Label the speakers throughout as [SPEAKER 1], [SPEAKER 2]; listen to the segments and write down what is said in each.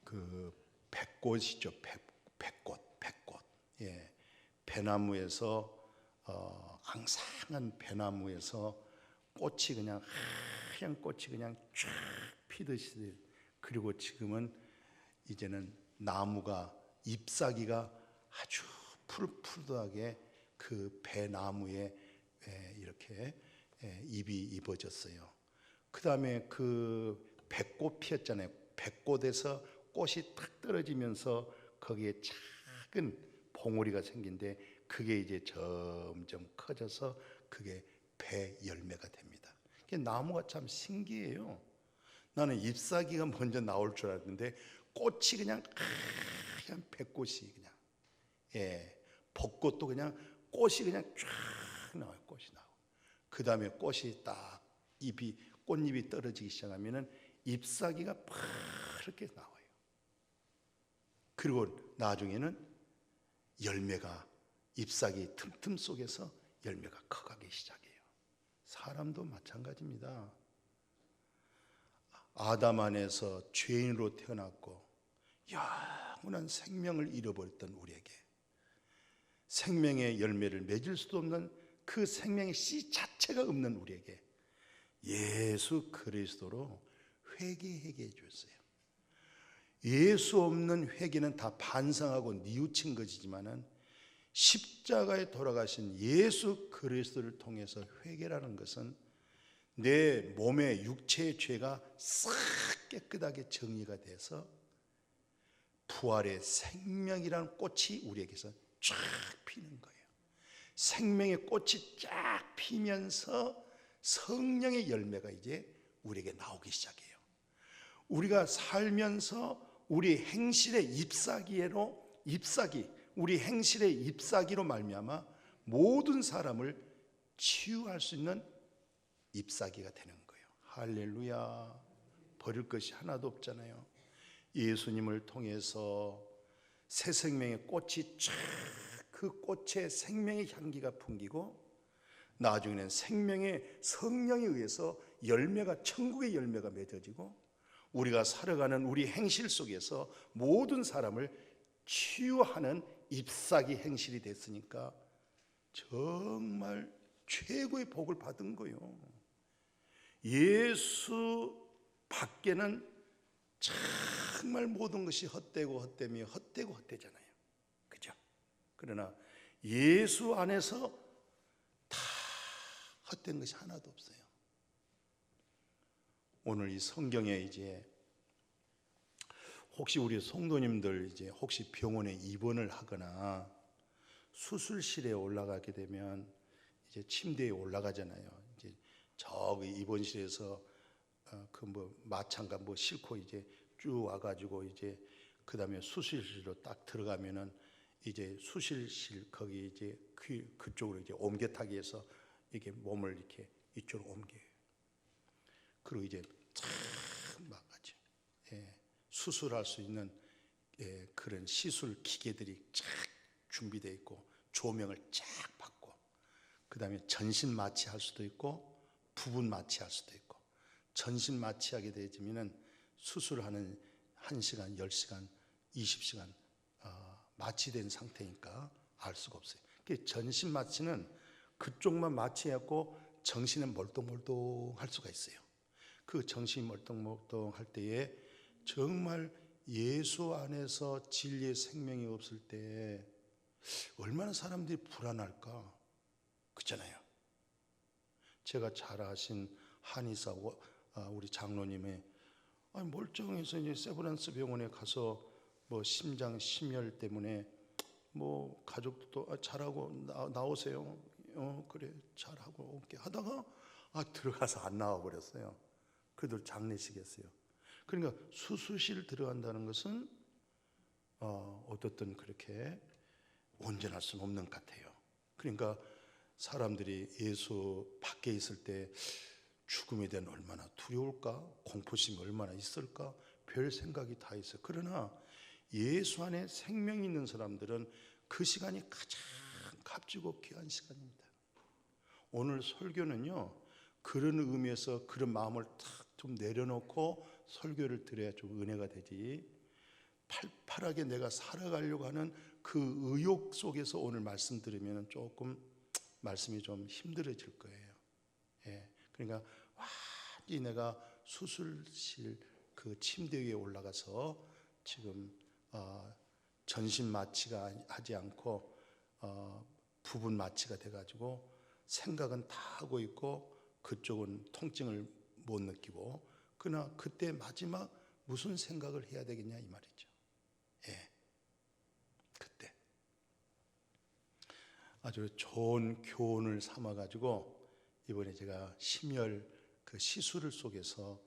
[SPEAKER 1] 그 백꽃이죠. 백꽃. 예, 배나무에서 앙상한 배나무에서 꽃이 그냥 하얀 꽃이 그냥 쫙 피듯이. 그리고 지금은 이제는 나무가 잎사귀가 아주 푸릇푸릇하게 그 배나무에 이렇게 잎이 입어졌어요. 그 다음에 그 백꽃 피었잖아요. 백꽃에서 꽃이 탁 떨어지면서 거기에 작은 봉오리가 생긴데 그게 이제 점점 커져서 그게 배 열매가 됩니다. 나무가 참 신기해요. 나는 잎사귀가 먼저 나올 줄 알았는데 꽃이 그냥 하얀 백꽃이 그냥, 벚꽃도 그냥 꽃이 그냥 쫙 나와요. 꽃이 나오고 그 다음에 꽃이 딱 꽃잎이 떨어지기 시작하면은 잎사귀가 파랗게 나와요. 그리고 나중에는 열매가 잎사귀 틈틈 속에서 열매가 커가기 시작해요. 사람도 마찬가지입니다. 아담 안에서 죄인으로 태어났고 영원한 생명을 잃어버렸던 우리에게 생명의 열매를 맺을 수도 없는 그 생명의 씨 자체가 없는 우리에게 예수 그리스도로 회개하게 해주었어요. 예수 없는 회개는 다 반성하고 뉘우친 것이지만은 십자가에 돌아가신 예수 그리스도를 통해서 회개라는 것은 내 몸의 육체의 죄가 싹 깨끗하게 정리가 돼서 부활의 생명이라는 꽃이 우리에게서 쫙 피는 거예요. 생명의 꽃이 쫙 피면서 성령의 열매가 이제 우리에게 나오기 시작해요. 우리가 살면서 우리 행실의 우리 행실의 잎사귀로 말미암아 모든 사람을 치유할 수 있는 잎사귀가 되는 거예요. 할렐루야. 버릴 것이 하나도 없잖아요. 예수님을 통해서 새 생명의 꽃이 쫙 그 꽃에 생명의 향기가 풍기고 나중에는 생명의 성령에 의해서 열매가 천국의 열매가 맺어지고 우리가 살아가는 우리 행실 속에서 모든 사람을 치유하는 잎사귀 행실이 됐으니까 정말 최고의 복을 받은 거예요. 예수 밖에는 정말 모든 것이 헛되잖아요. 그죠? 그러나 예수 안에서 다 헛된 것이 하나도 없어요. 오늘 이 성경에 이제 혹시 우리 성도님들 이제 혹시 병원에 입원을 하거나 수술실에 올라가게 되면 이제 침대에 올라가잖아요. 이제 저기 입원실에서 그 마찬가 싣고 이제 쭉 와가지고 이제 그 다음에 수술실로 딱 들어가면은 이제 수술실 거기 이제 그쪽으로 이제 옮겨타기 해서 이렇게 몸을 이렇게 이쪽으로 옮겨요. 그리고 이제 막 수술할 수 있는 그런 시술 기계들이 쫙 준비되어 있고 조명을 쫙 받고 그 다음에 전신 마취할 수도 있고 부분 마취할 수도 있고 전신 마취하게 되면은 수술하는 1시간, 10시간, 20시간 마취된 상태니까 알 수가 없어요. 전신 마취는 그쪽만 마취하고 정신은 멀뚱멀뚱할 수가 있어요. 그 정신이 멀뚱멀뚱할 때에 정말 예수 안에서 진리의 생명이 없을 때 얼마나 사람들이 불안할까? 그렇잖아요. 제가 잘 아신 한의사 우리 장로님의 멀쩡해서 이제 세브란스 병원에 가서 심장 심혈 때문에 가족도 잘하고 나오세요. 그래 잘하고 오게 하다가 들어가서 안 나와 버렸어요. 그들 장례식이었어요. 그러니까 수술실 들어간다는 것은 어떻든 그렇게 온전할 수는 없는 것 같아요. 그러니까 사람들이 예수 밖에 있을 때 죽음에 대한 얼마나 두려울까, 공포심이 얼마나 있을까, 별 생각이 다 있어요. 그러나 예수 안에 생명이 있는 사람들은 그 시간이 가장 값지고 귀한 시간입니다. 오늘 설교는요 그런 의미에서 그런 마음을 탁 좀 내려놓고 설교를 드려야 좀 은혜가 되지. 팔팔하게 내가 살아가려고 하는 그 의욕 속에서 오늘 말씀 들으면 조금 말씀이 좀 힘들어질 거예요. 예, 그러니까 완전히 내가 수술실 그 침대 위에 올라가서 지금 전신 마취가 하지 않고 부분 마취가 돼가지고 생각은 다 하고 있고 그쪽은 통증을 못 느끼고, 그러나 그때 마지막 무슨 생각을 해야 되겠냐 이 말이죠. 예, 그때 아주 좋은 교훈을 삼아가지고 이번에 제가 심혈 그 시술 속에서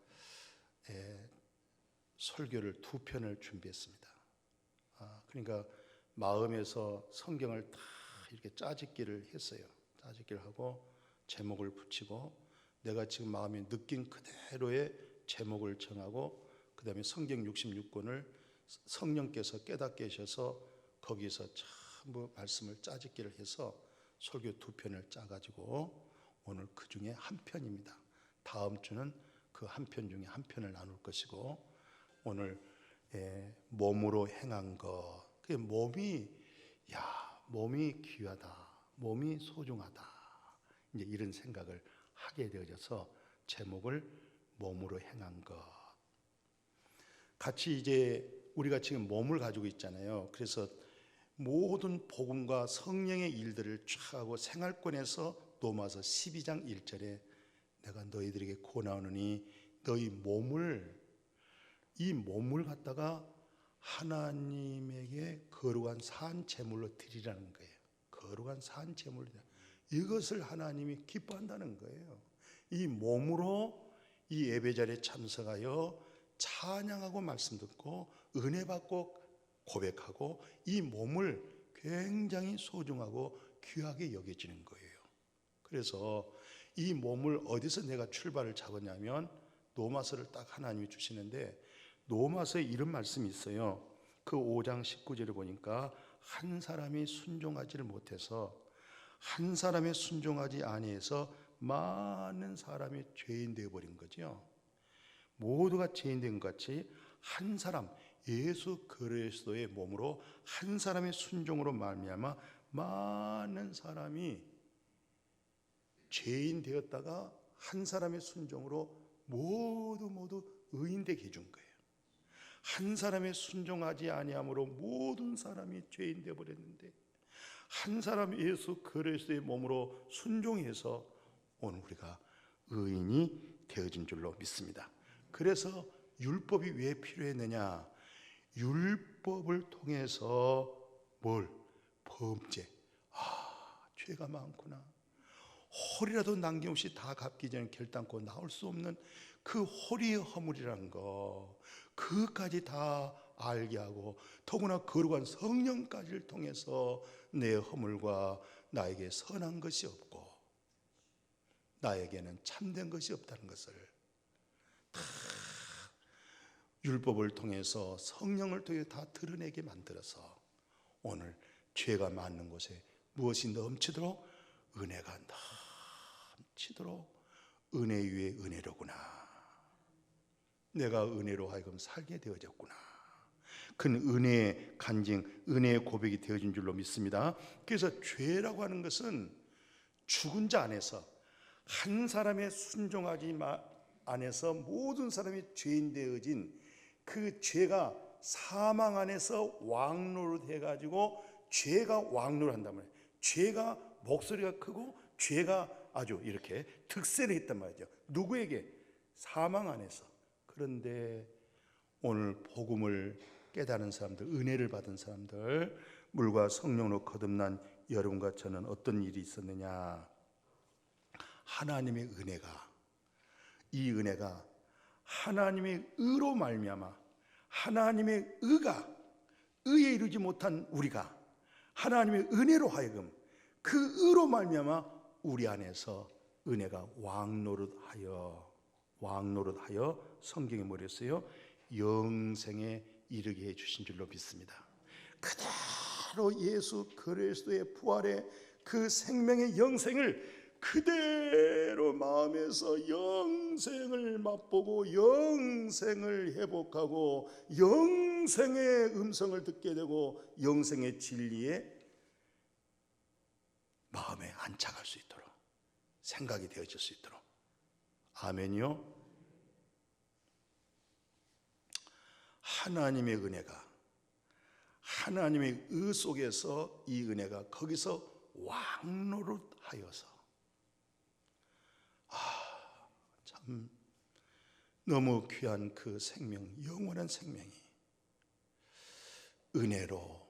[SPEAKER 1] 설교를 2편을 준비했습니다. 그러니까 마음에서 성경을 다 이렇게 짜집기를 했어요. 짜집기를 하고 제목을 붙이고 내가 지금 마음에 느낀 그대로의 제목을 정하고 그 다음에 성경 66권을 성령께서 깨닫게 하셔서 거기서 전부 말씀을 짜집기를 해서 설교 2편을 짜가지고 오늘 그 중에 한 편입니다. 다음 주는 그 한 편 중에 한 편을 나눌 것이고, 오늘 몸으로 행한 것, 그 몸이 귀하다, 몸이 소중하다, 이제 이런 생각을 하게 되어져서 제목을 몸으로 행한 것. 같이 이제 우리가 지금 몸을 가지고 있잖아요. 그래서 모든 복음과 성령의 일들을 쫙 하고 생활권에서 로마서 12장 1절에 내가 너희들에게 권하노니 너희 이 몸을 갖다가 하나님에게 거룩한 산 제물로 드리라는 거예요. 거룩한 산 제물로, 이것을 하나님이 기뻐한다는 거예요. 이 몸으로 이 예배 자리에 참석하여 찬양하고 말씀 듣고 은혜 받고 고백하고 이 몸을 굉장히 소중하고 귀하게 여겨지는 거예요. 그래서 이 몸을 어디서 내가 출발을 잡았냐면 로마서를 딱 하나님이 주시는데, 로마서에 이런 말씀이 있어요. 그 5장 19절에 보니까 한 사람이 순종하지를 못해서, 한 사람이 순종하지 아니해서 많은 사람이 죄인 되어버린 거죠. 모두가 죄인 된 것 같이 한 사람, 예수 그리스도의 몸으로 한 사람의 순종으로 말미암아 많은 사람이 죄인 되었다가 한 사람의 순종으로 모두 의인 되게 해준 거예요. 한 사람의 순종하지 아니함으로 모든 사람이 죄인 되어 버렸는데, 한 사람 예수 그리스도의 몸으로 순종해서 오늘 우리가 의인이 되어진 줄로 믿습니다. 그래서 율법이 왜 필요했느냐? 율법을 통해서 범죄, 죄가 많구나, 홀이라도 남김없이 다 갚기 전에 결단코 나올 수 없는 그 홀의 허물이라는 거, 그까지 다 알게 하고, 더구나 거룩한 성령까지를 통해서 내 허물과 나에게 선한 것이 없고 나에게는 참된 것이 없다는 것을 다 율법을 통해서 성령을 통해 다 드러내게 만들어서 오늘 죄가 많은 곳에 무엇이 넘치도록? 은혜가 넘치도록 은혜 위에 은혜로구나, 내가 은혜로 하여금 살게 되어졌구나, 큰 은혜의 간증, 은혜의 고백이 되어진 줄로 믿습니다. 그래서 죄라고 하는 것은 죽은 자 안에서 한 사람의 순종하지 안에서 모든 사람이 죄인 되어진 그 죄가 사망 안에서 왕노릇해가지고 죄가 왕노릇한단 말이에요. 죄가 목소리가 크고 죄가 아주 이렇게 득세를 했단 말이죠. 누구에게? 사망 안에서. 그런데 오늘 복음을 깨달은 사람들, 은혜를 받은 사람들, 물과 성령으로 거듭난 여러분과 저는 어떤 일이 있었느냐? 하나님의 은혜가, 이 은혜가 하나님의 의로 말미암아, 하나님의 의에 이르지 못한 우리가 하나님의 은혜로 하여금 그 의로 말미암아 우리 안에서 은혜가 왕노릇하여 성경에 뭐랬어요? 영생에 이르게 해주신 줄로 믿습니다. 그대로 예수 그리스도의 부활의 그 생명의 영생을 그대로 마음에서 영생을 맛보고 영생을 회복하고 영생의 음성을 듣게 되고 영생의 진리에 마음에 안착할 수 있도록 생각이 되어질 수 있도록. 아멘이요. 하나님의 은혜가, 하나님의 의 속에서 이 은혜가 거기서 왕노릇하여서 참 너무 귀한 그 생명, 영원한 생명이 은혜로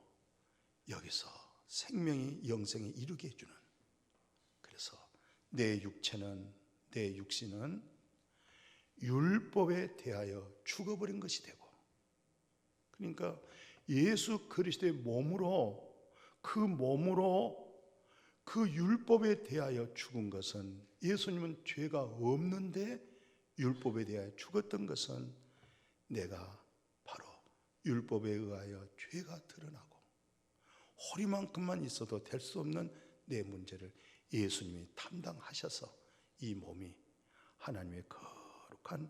[SPEAKER 1] 여기서 생명이 영생에 이르게 해주는. 그래서 내 육체는, 내 육신은 율법에 대하여 죽어버린 것이 되고, 그러니까 예수 그리스도의 몸으로 그 율법에 대하여 죽은 것은, 예수님은 죄가 없는데 율법에 대하여 죽었던 것은 내가 바로 율법에 의하여 죄가 드러나고 허리만큼만 있어도 될 수 없는 내 문제를 예수님이 담당하셔서 이 몸이 하나님의 거룩한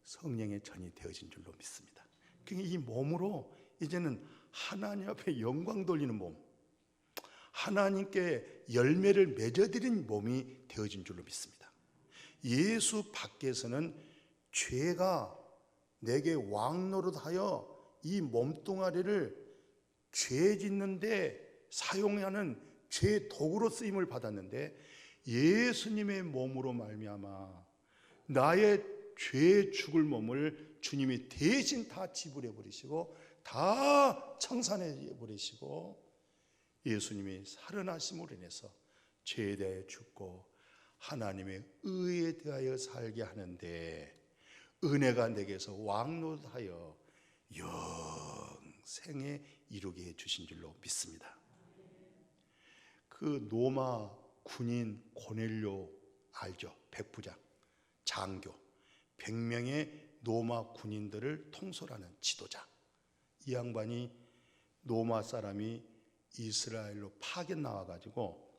[SPEAKER 1] 성령의 전이 되어진 줄로 믿습니다. 그러니까 이 몸으로 이제는 하나님 앞에 영광 돌리는 몸, 하나님께 열매를 맺어드린 몸이 되어진 줄로 믿습니다. 예수 밖에서는 죄가 내게 왕노릇하여 이 몸뚱아리를 죄 짓는데 사용하는 죄 도구로 쓰임을 받았는데, 예수님의 몸으로 말미암아 나의 죄 죽을 몸을 주님이 대신 다 지불해 버리시고 다 청산해 버리시고 예수님이 살아나심으로 인해서 죄에 대하여 죽고 하나님의 의에 대하여 살게 하는데, 은혜가 내게서 왕노릇하여 영생에 이루게 해주신 줄로 믿습니다. 그 로마 군인 고넬료 알죠? 백부장, 장교, 100명의 로마 군인들을 통솔하는 지도자. 이 양반이 로마 사람이 이스라엘로 파견 나와가지고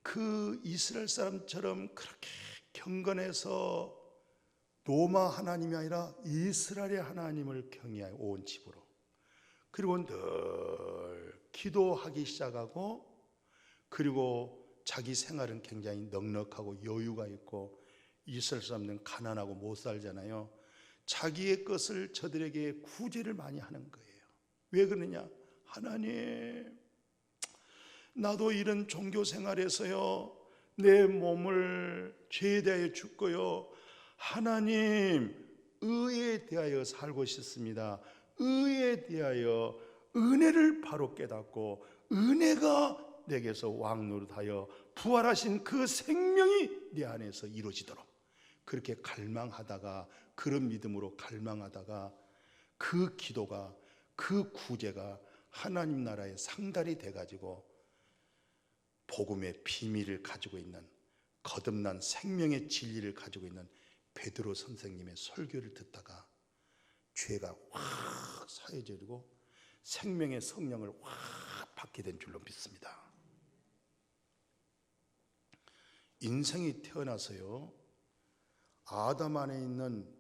[SPEAKER 1] 그 이스라엘 사람처럼 그렇게 경건해서 로마 하나님이 아니라 이스라엘의 하나님을 경외하여 온 집으로, 그리고 늘 기도하기 시작하고, 그리고 자기 생활은 굉장히 넉넉하고 여유가 있고, 이스라엘 사람들은 가난하고 못 살잖아요. 자기의 것을 저들에게 구제를 많이 하는 거예요. 왜 그러냐? 하나님, 나도 이런 종교 생활에서요 내 몸을 죄에 대하여 죽고요, 하나님 의에 대하여 살고 싶습니다. 의에 대하여 은혜를 바로 깨닫고 은혜가 내게서 왕노릇하여 부활하신 그 생명이 내 안에서 이루어지도록 그렇게 갈망하다가, 그런 믿음으로 갈망하다가 그 기도가, 그 구제가 하나님 나라의 상달이 돼가지고 복음의 비밀을 가지고 있는, 거듭난 생명의 진리를 가지고 있는 베드로 선생님의 설교를 듣다가 죄가 확 사해지고 생명의 성령을 확 받게 된 줄로 믿습니다. 인생이 태어나서요 아담 안에 있는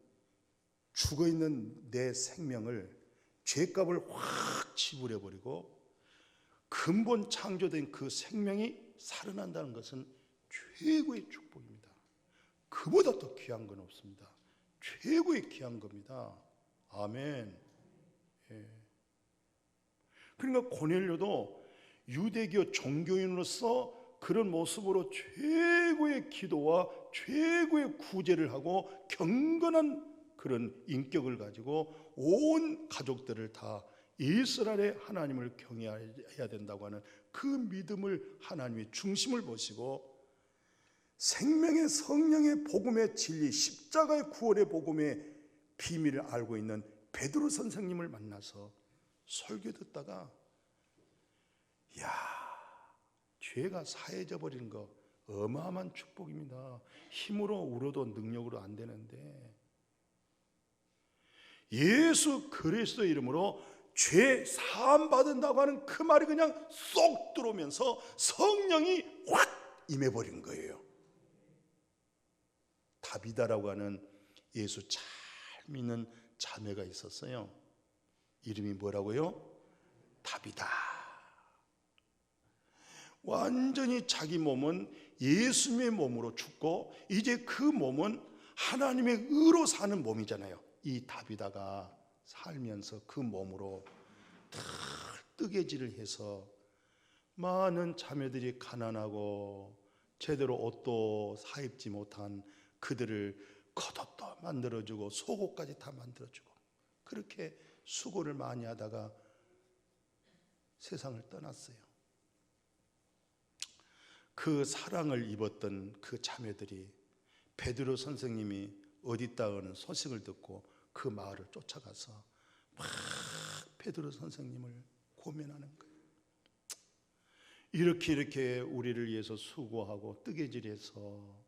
[SPEAKER 1] 죽어있는 내 생명을 죄값을 확 지불해버리고 근본 창조된 그 생명이 살아난다는 것은 최고의 축복입니다. 그보다 더 귀한 건 없습니다. 최고의 귀한 겁니다. 아멘. 예. 그러니까 고넬료도 유대교 종교인으로서 그런 모습으로 최고의 기도와 최고의 구제를 하고 경건한 그런 인격을 가지고 온 가족들을 다 이스라엘의 하나님을 경외해야 된다고 하는 그 믿음을 하나님의 중심을 보시고 생명의 성령의 복음의 진리, 십자가의 구원의 복음의 비밀을 알고 있는 베드로 선생님을 만나서 설교 듣다가, 이야, 죄가 사해져 버리는 거 어마어마한 축복입니다. 힘으로 울어도 능력으로 안 되는데 예수 그리스도 이름으로 죄 사함 받은다고 하는 그 말이 그냥 쏙 들어오면서 성령이 확 임해버린 거예요. 다비다라고 하는 예수 잘 믿는 자매가 있었어요. 이름이 뭐라고요? 다비다. 완전히 자기 몸은 예수님의 몸으로 죽고 이제 그 몸은 하나님의 의로 사는 몸이잖아요. 이 다비다가 살면서 그 몸으로 뜨개질을 해서 많은 자매들이 가난하고 제대로 옷도 사입지 못한 그들을 겉옷도 만들어주고 속옷까지 다 만들어주고 그렇게 수고를 많이 하다가 세상을 떠났어요. 그 사랑을 입었던 그 자매들이 베드로 선생님이 어디 있다는 소식을 듣고 그 마을을 쫓아가서 막 베드로 선생님을 고면하는 거예요. 이렇게 우리를 위해서 수고하고 뜨개질해서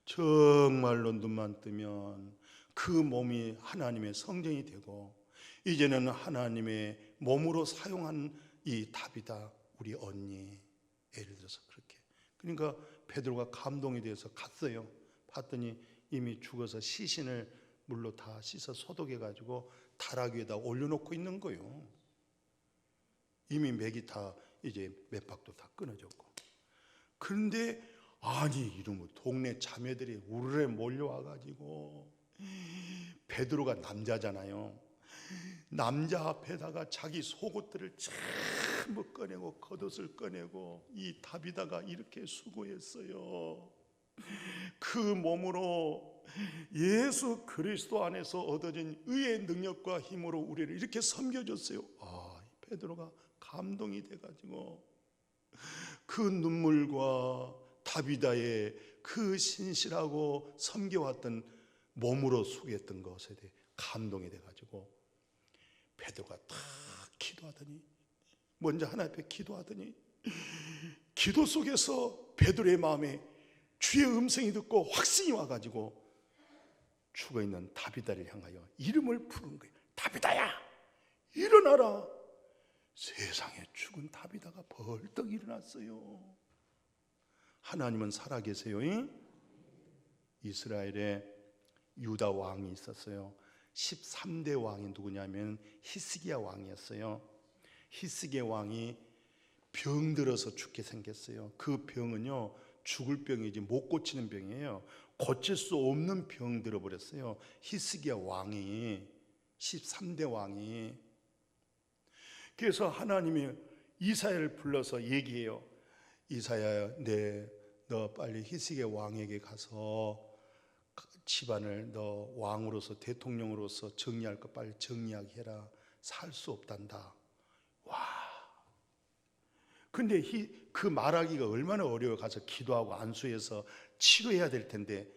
[SPEAKER 1] 정말로 눈만 뜨면 그 몸이 하나님의 성전이 되고 이제는 하나님의 몸으로 사용한 이 다비다 우리 언니, 예를 들어서 그렇게, 그러니까 베드로가 감동이 돼서 갔어요. 봤더니 이미 죽어서 시신을 물로 다 씻어 소독해 가지고 다락 위에다 올려놓고 있는 거예요. 이미 맥이 다 이제 맥박도 다 끊어졌고. 그런데 아니 이런 동네 자매들이 우르르 몰려와 가지고 베드로가 남자잖아요. 남자 앞에다가 자기 속옷들을 전부 꺼내고 겉옷을 꺼내고 이 다비다가 이렇게 수고했어요. 그 몸으로 예수 그리스도 안에서 얻어진 의의 능력과 힘으로 우리를 이렇게 섬겨줬어요. 베드로가 감동이 돼가지고 그 눈물과 다비다의 그 신실하고 섬겨왔던 몸으로 수고했던 것에 대해 감동이 돼가지고 베드로가 딱 기도하더니, 먼저 하나님 앞에 기도하더니 기도 속에서 베드로의 마음에 주의 음성이 듣고 확신이 와가지고 죽어있는 다비다를 향하여 이름을 부른 거예요. 다비다야 일어나라. 세상에 죽은 다비다가 벌떡 일어났어요. 하나님은 살아계세요. 이스라엘에 유다 왕이 있었어요. 13대 왕이 누구냐면 히스기야 왕이었어요. 히스기야 왕이 병들어서 죽게 생겼어요. 그 병은요 죽을 병이지 못 고치는 병이에요. 고칠 수 없는 병 들어버렸어요. 히스기야 왕이, 13대 왕이. 그래서 하나님이 이사야를 불러서 얘기해요. 이사야야, 너 빨리 히스기야 왕에게 가서 집안을 너 왕으로서 대통령으로서 정리할 거 빨리 정리하게 해라. 살 수 없단다. 와. 근데 그 말하기가 얼마나 어려워. 가서 기도하고 안수해서 치료해야 될 텐데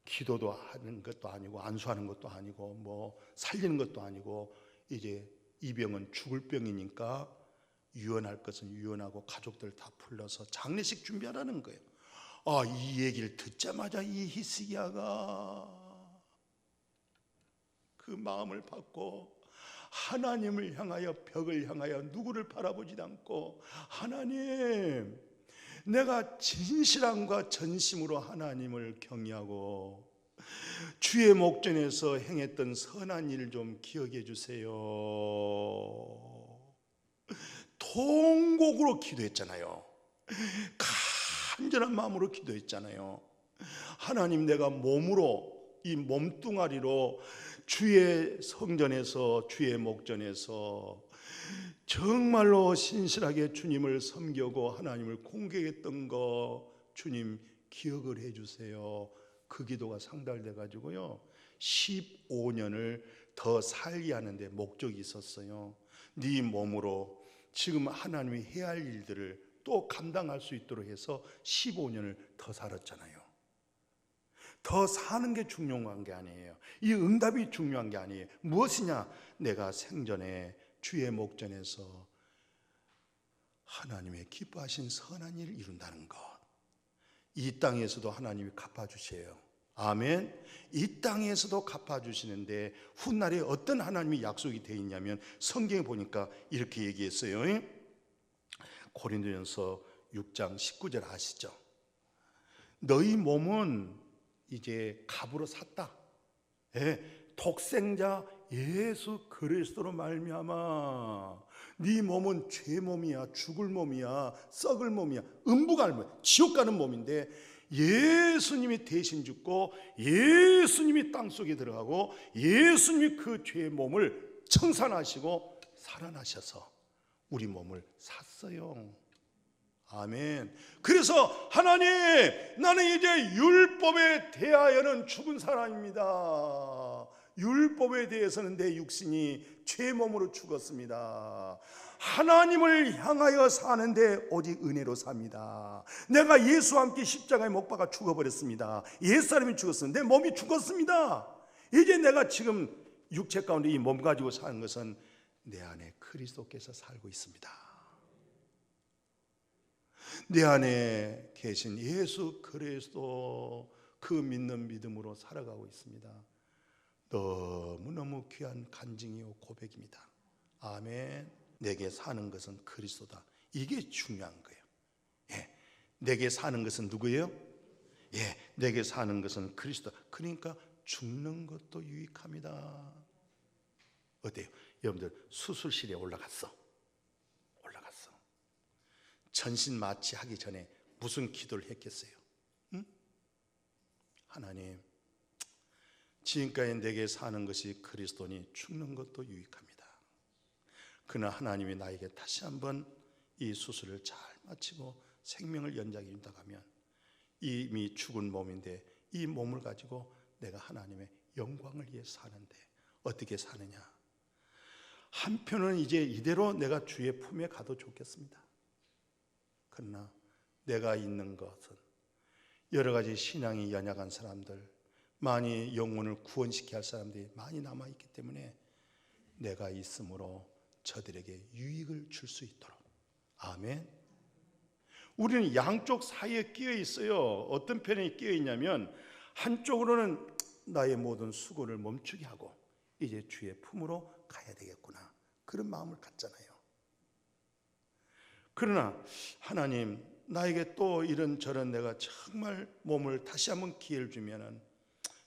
[SPEAKER 1] 기도도 하는 것도 아니고 안수하는 것도 아니고 뭐 살리는 것도 아니고 이제 이 병은 죽을 병이니까 유언할 것은 유언하고 가족들 다 불러서 장례식 준비하라는 거예요. 이 얘기를 듣자마자 이 히스기야가 그 마음을 받고 하나님을 향하여, 벽을 향하여 누구를 바라보지 않고, 하나님, 내가 진실함과 전심으로 하나님을 경외하고 주의 목전에서 행했던 선한 일을 좀 기억해 주세요. 통곡으로 기도했잖아요. 간절한 마음으로 기도했잖아요. 하나님, 내가 몸으로, 이 몸뚱아리로 주의 성전에서, 주의 목전에서 정말로 신실하게 주님을 섬기고 하나님을 공경했던 거 주님 기억을 해주세요. 그 기도가 상달돼 가지고요 15년을 더 살게 하는데 목적이 있었어요. 네 몸으로 지금 하나님이 해야 할 일들을 또 감당할 수 있도록 해서 15년을 더 살았잖아요. 더 사는 게 중요한 게 아니에요. 이 응답이 중요한 게 아니에요. 무엇이냐? 내가 생전에 주의 목전에서 하나님의 기뻐하신 선한 일을 이룬다는 것. 이 땅에서도 하나님이 갚아주세요. 아멘. 이 땅에서도 갚아주시는데 훗날에 어떤 하나님이 약속이 되어 있냐면 성경에 보니까 이렇게 얘기했어요. 고린도전서 6장 19절 아시죠? 너희 몸은 이제 값으로 샀다. 독생자 예수 그리스도로 말미암아 네 몸은 죄 몸이야, 죽을 몸이야, 썩을 몸이야, 음부 갈 몸, 지옥 가는 몸인데 예수님이 대신 죽고 예수님이 땅속에 들어가고 예수님이 그 죄의 몸을 청산하시고 살아나셔서 우리 몸을 샀어요. 아멘. 그래서 하나님, 나는 이제 율법에 대하여는 죽은 사람입니다. 율법에 대해서는 내 육신이 죄 몸으로 죽었습니다. 하나님을 향하여 사는데 오직 은혜로 삽니다. 내가 예수와 함께 십자가에 못 박아 죽어버렸습니다. 옛사람이 죽었습니다. 내 몸이 죽었습니다. 이제 내가 지금 육체 가운데 이 몸 가지고 사는 것은 내 안에 그리스도께서 살고 있습니다. 내 안에 계신 예수 그리스도 그 믿는 믿음으로 살아가고 있습니다. 너무너무 귀한 간증이요 고백입니다. 아멘. 내게 사는 것은 그리스도다. 이게 중요한 거예요. 내게 사는 것은 누구예요? 내게 사는 것은 그리스도. 그러니까 죽는 것도 유익합니다. 어때요? 여러분들 수술실에 올라갔어. 전신 마취하기 전에 무슨 기도를 했겠어요? 응? 하나님, 지금까지 내게 사는 것이 그리스도니 죽는 것도 유익합니다. 그러나 하나님이 나에게 다시 한번 이 수술을 잘 마치고 생명을 연장해 준다고 하면 이미 죽은 몸인데 이 몸을 가지고 내가 하나님의 영광을 위해 사는데 어떻게 사느냐? 한편은 이제 이대로 내가 주의 품에 가도 좋겠습니다. 그러나 내가 있는 것은 여러 가지 신앙이 연약한 사람들, 많이 영혼을 구원시켜야 할 사람들이 많이 남아있기 때문에 내가 있음으로 저들에게 유익을 줄 수 있도록. 아멘. 우리는 양쪽 사이에 끼어 있어요. 어떤 편에 끼어 있냐면 한쪽으로는 나의 모든 수고를 멈추게 하고 이제 주의 품으로 가야 되겠구나, 그런 마음을 갖잖아요. 그러나 하나님, 나에게 또 이런저런 내가 정말 몸을 다시 한번 기회를 주면은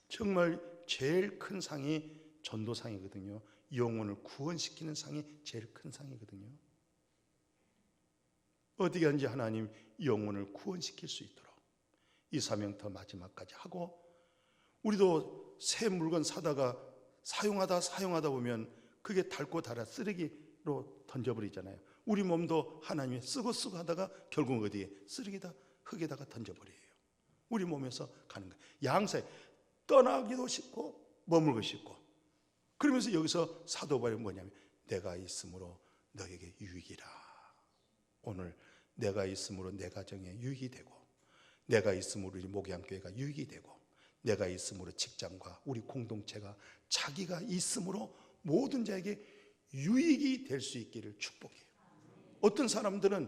[SPEAKER 1] 정말 제일 큰 상이 전도상이거든요. 영혼을 구원시키는 상이 제일 큰 상이거든요. 어떻게 하는지 하나님 영혼을 구원시킬 수 있도록 이 사명터 마지막까지 하고, 우리도 새 물건 사다가 사용하다 보면 그게 닳고 닳아 쓰레기로 던져버리잖아요. 우리 몸도 하나님이 쓰고 하다가 결국 어디에? 쓰레기다, 흙에다가 던져버려요. 우리 몸에서 가는 거예요. 양사에 떠나기도 쉽고 머물고 싶고. 그러면서 여기서 사도 바울이 뭐냐면 내가 있음으로 너에게 유익이라. 오늘 내가 있음으로 내 가정에 유익이 되고, 내가 있음으로 우리 목양교회가 유익이 되고, 내가 있음으로 직장과 우리 공동체가 자기가 있음으로 모든 자에게 유익이 될 수 있기를 축복해요. 어떤 사람들은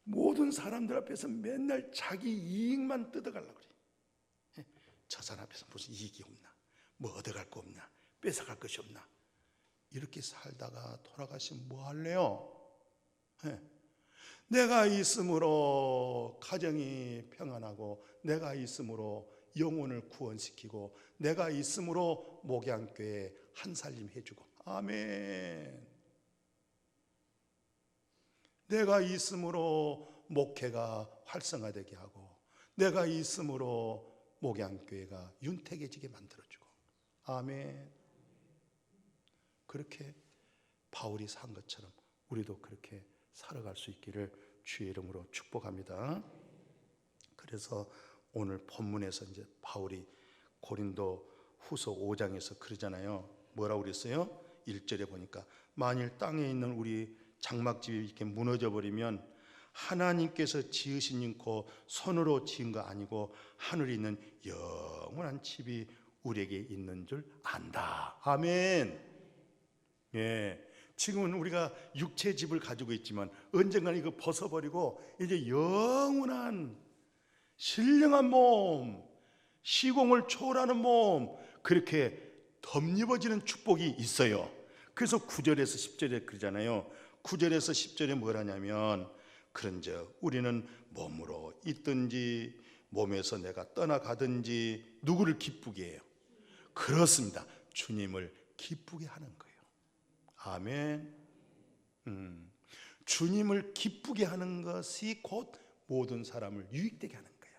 [SPEAKER 1] 모든 사람들 앞에서 맨날 자기 이익만 뜯어가려고 그래. 저 사람 앞에서 무슨 이익이 없나, 뭐 얻어갈 거 없나, 뺏어갈 것이 없나, 이렇게 살다가 돌아가시면 뭐 할래요? 내가 있음으로 가정이 평안하고, 내가 있음으로 영혼을 구원시키고, 내가 있음으로 목양교회 한살림 해주고. 아멘. 내가 있음으로 목회가 활성화되게 하고, 내가 있음으로 목양교회가 윤택해지게 만들어주고. 아멘. 그렇게 바울이 산 것처럼 우리도 그렇게 살아갈 수 있기를 주의 이름으로 축복합니다. 그래서 오늘 본문에서 이제 바울이 고린도 후서 5장에서 그러잖아요. 뭐라고 그랬어요? 1절에 보니까 만일 땅에 있는 우리 장막집이 이렇게 무너져 버리면 하나님께서 지으신 거 손으로 지은 거 아니고 하늘에 있는 영원한 집이 우리에게 있는 줄 안다. 아멘. 지금은 우리가 육체 집을 가지고 있지만 언젠가는 이거 벗어버리고 이제 영원한 신령한 몸, 시공을 초월하는 몸, 그렇게 덧입어지는 축복이 있어요. 그래서 9절에서 10절에 그러잖아요. 9절에서 10절에 뭘 하냐면 그런즉 우리는 몸으로 있든지 몸에서 내가 떠나가든지 누구를 기쁘게 해요? 그렇습니다. 주님을 기쁘게 하는 거예요. 아멘. 주님을 기쁘게 하는 것이 곧 모든 사람을 유익되게 하는 거야.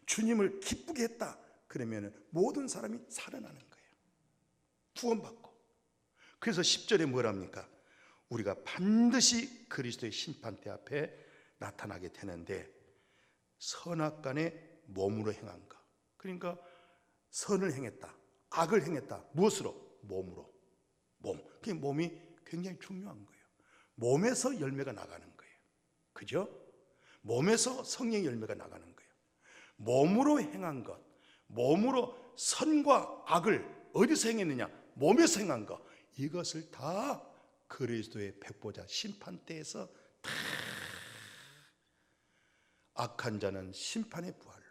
[SPEAKER 1] 주님을 기쁘게 했다 그러면 모든 사람이 살아나는 거예요. 구원받고. 그래서 10절에 뭐랍니까? 우리가 반드시 그리스도의 심판대 앞에 나타나게 되는데 선악간에 몸으로 행한 것. 그러니까 선을 행했다, 악을 행했다. 무엇으로? 몸으로. 몸. 그 몸이 굉장히 중요한 거예요. 몸에서 열매가 나가는 거예요. 그죠? 몸에서 성령의 열매가 나가는 거예요. 몸으로 행한 것, 몸으로 선과 악을 어디서 행했느냐? 몸에서 행한 것. 이것을 다 그리스도의 백보자 심판대에서 다 악한 자는 심판의 부활로,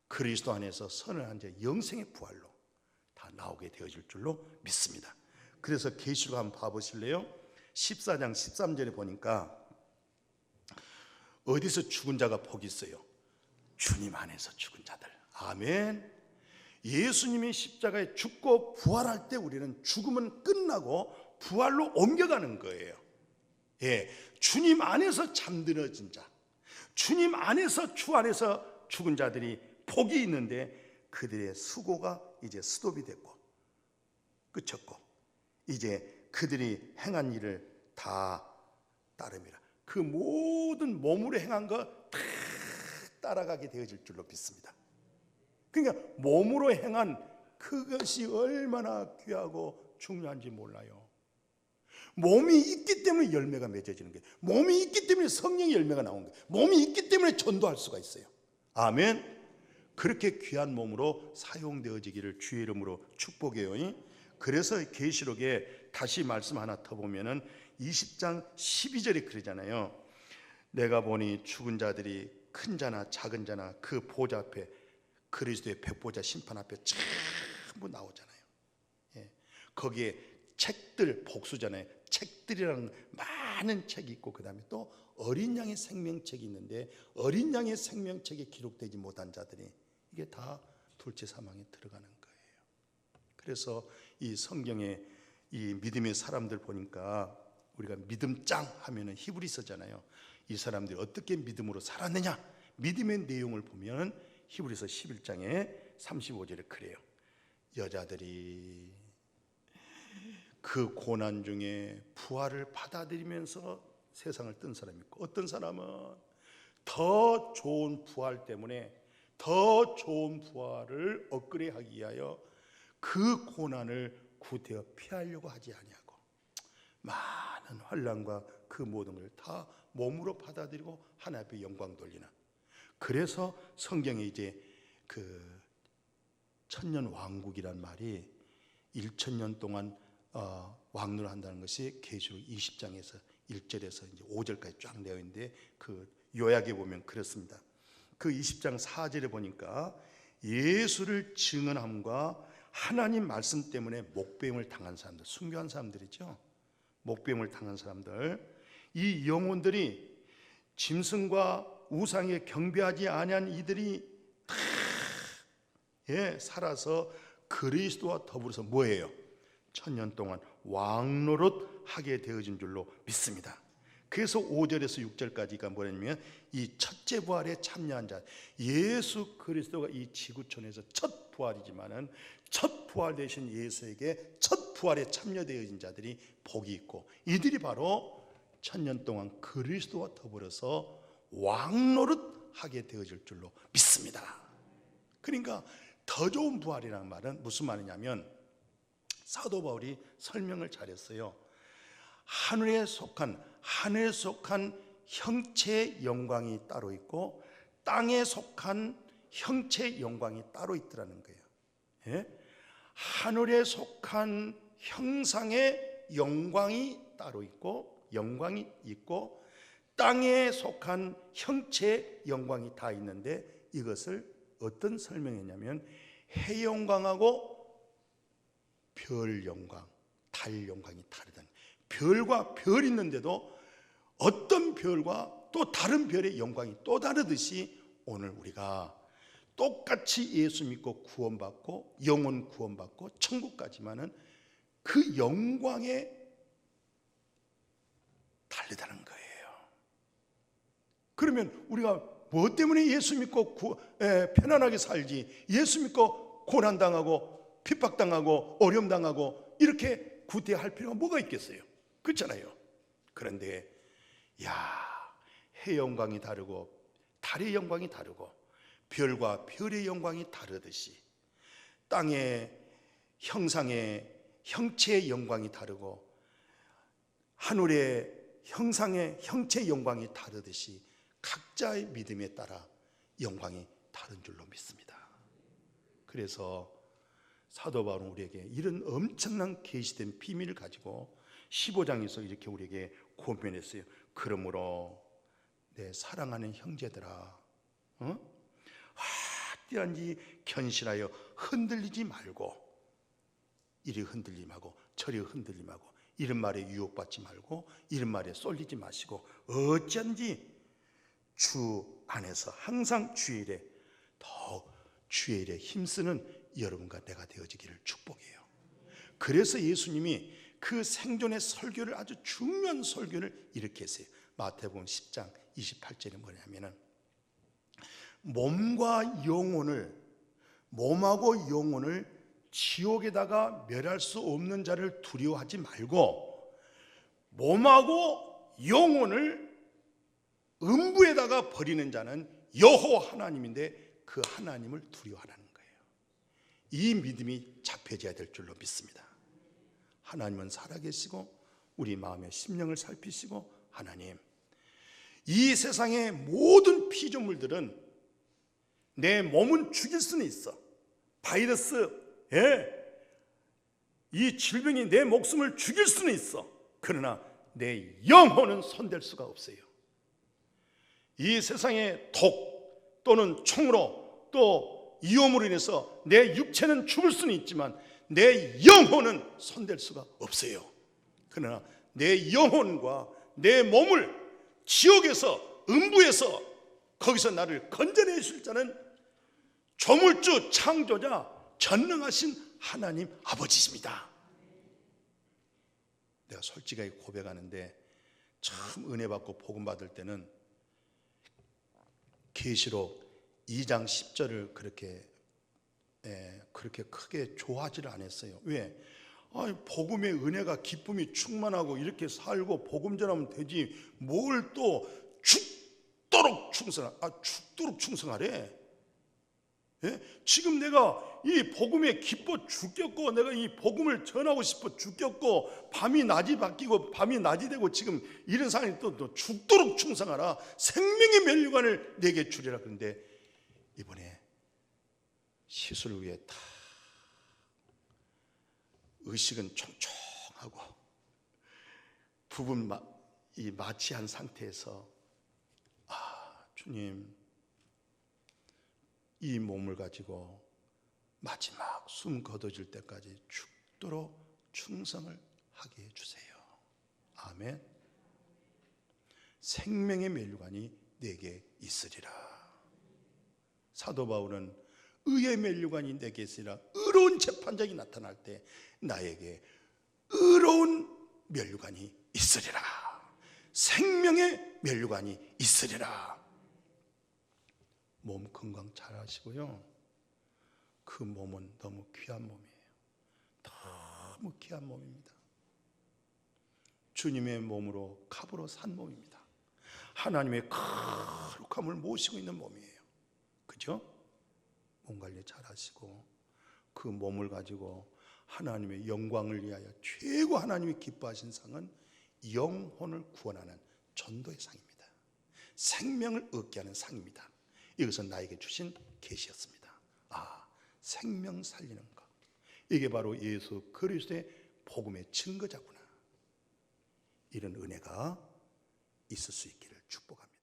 [SPEAKER 1] 그리스도 안에서 선을 한 자 영생의 부활로 다 나오게 되어질 줄로 믿습니다. 그래서 계시록 한번 봐보실래요? 14장 13절에 보니까 어디서 죽은 자가 복이 있어요? 주님 안에서 죽은 자들. 아멘. 예수님이 십자가에 죽고 부활할 때 우리는 죽음은 끝나고 부활로 옮겨가는 거예요. 예, 주님 안에서 잠들어진 자, 주님 안에서 주 안에서 죽은 자들이 복이 있는데 그들의 수고가 이제 스톱이 됐고 끝쳤고 이제 그들이 행한 일을 다 따릅니다. 그 모든 몸으로 행한 거 다 따라가게 되어질 줄로 믿습니다. 그러니까 몸으로 행한 그것이 얼마나 귀하고 중요한지 몰라요. 몸이 있기 때문에 열매가 맺어지는 거예요. 몸이 있기 때문에 성령의 열매가 나오는 거예요. 몸이 있기 때문에 전도할 수가 있어요. 아멘. 그렇게 귀한 몸으로 사용되어지기를 주의 이름으로 축복해요. 그래서 계시록에 다시 말씀 하나 더 보면은 20장 12절에 그러잖아요. 내가 보니 죽은 자들이 큰 자나 작은 자나 그 보좌 앞에 그리스도의 백보자 심판 앞에 전부 나오잖아요. 예. 거기에 책들 복수잖아요. 책들이라는 많은 책이 있고 그 다음에 또 어린 양의 생명책이 있는데 어린 양의 생명책에 기록되지 못한 자들이 이게 다 둘째 사망에 들어가는 거예요. 그래서 이 성경에 이 믿음의 사람들 보니까 우리가 믿음장 하면은 히브리서잖아요. 이 사람들이 어떻게 믿음으로 살았느냐? 믿음의 내용을 보면 히브리서 11장에 35절에 그래요. 여자들이 그 고난 중에 부활을 받아들이면서 세상을 뜬 사람이 있고 어떤 사람은 더 좋은 부활 때문에 더 좋은 부활을 업그레이드하기 위하여 그 고난을 구태여 피하려고 하지 아니하고 많은 환난과 그 모든 걸 다 몸으로 받아들이고 하나님 앞에 영광 돌리는. 그래서 성경에 이제 그 천년 왕국이란 말이 1000년 동안 왕노를 한다는 것이 계시록 20장에서 1절에서 이제 5절까지 쫙 되어 있는데 그 요약에 보면 그렇습니다. 그 20장 4절에 보니까 예수를 증언함과 하나님 말씀 때문에 목배임을 당한 사람들, 순교한 사람들이죠. 목배임을 당한 사람들, 이 영혼들이 짐승과 우상에 경배하지 아니한 이들이 다 살아서 그리스도와 더불어서 뭐예요? 1000년 동안 왕노릇 하게 되어진 줄로 믿습니다. 그래서 5절에서 6절까지가 뭐냐면 이 첫째 부활에 참여한 자, 예수 그리스도가 이 지구촌에서 첫 부활이지만은 첫 부활 되신 예수에게 첫 부활에 참여되어진 자들이 복이 있고 이들이 바로 1000년 동안 그리스도와 더불어서 왕노릇 하게 되어질 줄로 믿습니다. 그러니까 더 좋은 부활이라는 말은 무슨 말이냐면 사도 바울이 설명을 잘했어요. 하늘에 속한 형체의 영광이 따로 있고 땅에 속한 형체의 영광이 따로 있더라는 거예요. 예? 하늘에 속한 형상의 영광이 따로 있고 영광이 있고 땅에 속한 형체의 영광이 다 있는데 이것을 어떤 설명했냐면 해 영광하고 별 영광, 달 영광이 다르다는. 별과 별 있는데도 어떤 별과 또 다른 별의 영광이 또 다르듯이 오늘 우리가 똑같이 예수 믿고 구원받고 영혼 구원받고 천국 가지만은 그 영광에 다르다는 거예요. 그러면 우리가 뭐 때문에 예수 믿고 편안하게 살지, 예수 믿고 고난당하고 핍박당하고 어려움당하고 이렇게 구태할 필요가 뭐가 있겠어요? 그렇잖아요. 그런데 해 영광이 다르고 달의 영광이 다르고 별과 별의 영광이 다르듯이 땅의 형상의 형체의 영광이 다르고 하늘의 형상의 형체의 영광이 다르듯이 각자의 믿음에 따라 영광이 다른 줄로 믿습니다. 그래서 사도 바울은 우리에게 이런 엄청난 계시된 비밀을 가지고 15장에서 이렇게 우리에게 권면했어요. 그러므로 내 사랑하는 형제들아, 어디든지 견실하여 흔들리지 말고, 이리 흔들림하고 저리 흔들림하고 이런 말에 유혹받지 말고 이런 말에 쏠리지 마시고 어쩐지 주 안에서 항상 주일에 더욱 주의 일에 힘쓰는 여러분과 내가 되어지기를 축복해요. 그래서 예수님이 그 생존의 설교를 아주 중요한 설교를 이렇게 했어요. 마태복음 10장 28절에 뭐냐면은 몸하고 영혼을 지옥에다가 멸할 수 없는 자를 두려워하지 말고 몸하고 영혼을 음부에다가 버리는 자는 여호와 하나님인데 그 하나님을 두려워하라는 거예요. 이 믿음이 잡혀져야 될 줄로 믿습니다. 하나님은 살아계시고 우리 마음의 심령을 살피시고, 하나님, 이 세상의 모든 피조물들은 내 몸은 죽일 수는 있어. 바이러스, 이 질병이 내 목숨을 죽일 수는 있어. 그러나 내 영혼은 손댈 수가 없어요. 이 세상의 독 또는 총으로 또 위험으로 인해서 내 육체는 죽을 수는 있지만 내 영혼은 손댈 수가 없어요. 그러나 내 영혼과 내 몸을 지옥에서, 음부에서, 거기서 나를 건져내 줄 자는 조물주 창조자 전능하신 하나님 아버지십니다. 내가 솔직하게 고백하는데 참 은혜 받고 복음 받을 때는 계시록 2장 10절을 그렇게 크게 좋아하지를 않았어요. 왜? 복음의 은혜가 기쁨이 충만하고 이렇게 살고 복음 전하면 되지 뭘 또 죽도록 충성하래. 지금 내가 이 복음에 기뻐 죽겠고 내가 이 복음을 전하고 싶어 죽겠고 밤이 낮이 바뀌고 밤이 낮이 되고 지금 이런 상황이 또 죽도록 충성하라. 생명의 면류관을 내게 주리라. 그런데 이번에 시술 후에 다 의식은 총총하고 부분 마취한 상태에서 주님, 이 몸을 가지고 마지막 숨 거둬질 때까지 죽도록 충성을 하게 해주세요. 아멘. 생명의 면류관이 내게 있으리라. 사도 바울은 의의 면류관이 내게 있으리라. 의로운 재판장이 나타날 때 나에게 의로운 면류관이 있으리라. 생명의 면류관이 있으리라. 몸 건강 잘 하시고요. 그 몸은 너무 귀한 몸이에요. 너무 귀한 몸입니다. 주님의 몸으로 값으로 산 몸입니다. 하나님의 거룩함을 모시고 있는 몸이에요. 그죠? 몸 관리 잘 하시고 그 몸을 가지고 하나님의 영광을 위하여 최고 하나님이 기뻐하신 상은 영혼을 구원하는 전도의 상입니다. 생명을 얻게 하는 상입니다. 이것은 나에게 주신 계시였습니다. 생명 살리는 것, 이게 바로 예수 그리스도의 복음의 증거자구나. 이런 은혜가 있을 수 있기를 축복합니다.